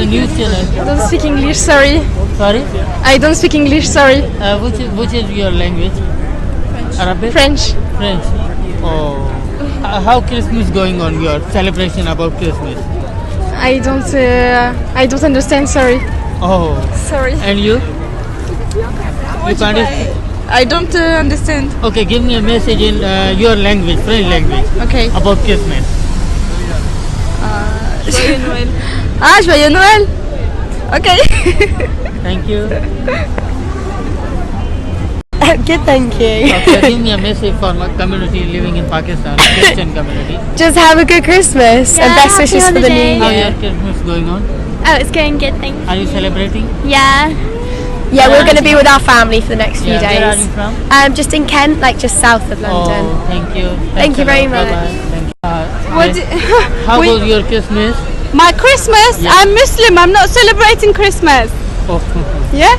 news channel. Don't speak English, sorry. Sorry? I don't speak English, sorry. Which is your language? Arabic? French. French. Oh. How Christmas going on? Your celebration about Christmas? I don't understand, sorry. Oh. Sorry. And you? You can't. I don't understand. Okay, give me a message in your language, French language, Okay. about Christmas. Joyeux Noël. Ah, Joyeux Noël. Okay. Thank you. Good, thank you. Okay, give me a message for my community living in Pakistan, Christian community. Just have a good Christmas and best happy wishes for the holidays. new How year. your Christmas going on? Oh, it's going good, thank you. Are you celebrating? Yeah. Yeah, we're going to be with our family for the next few Yeah, where are days. you from? Just in Kent, like just south of London. Oh, thank you. Thank you Thanks a very lot. much. Bye-bye. Thank you. What How we- was your Christmas? My Christmas? Yeah. I'm Muslim. I'm not celebrating Christmas. Oh, Yeah?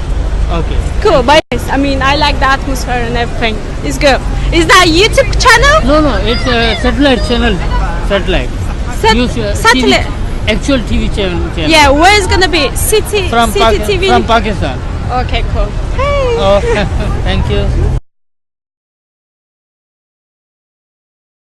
okay. Cool. But I mean, I like the atmosphere and everything. It's good. Is that a YouTube channel? No, it's a satellite channel. Satellite. Satellite. TV, actual TV channel. Yeah, where is gonna be? City From TV? Pakistan. Okay, cool. Hey. Oh, thank you.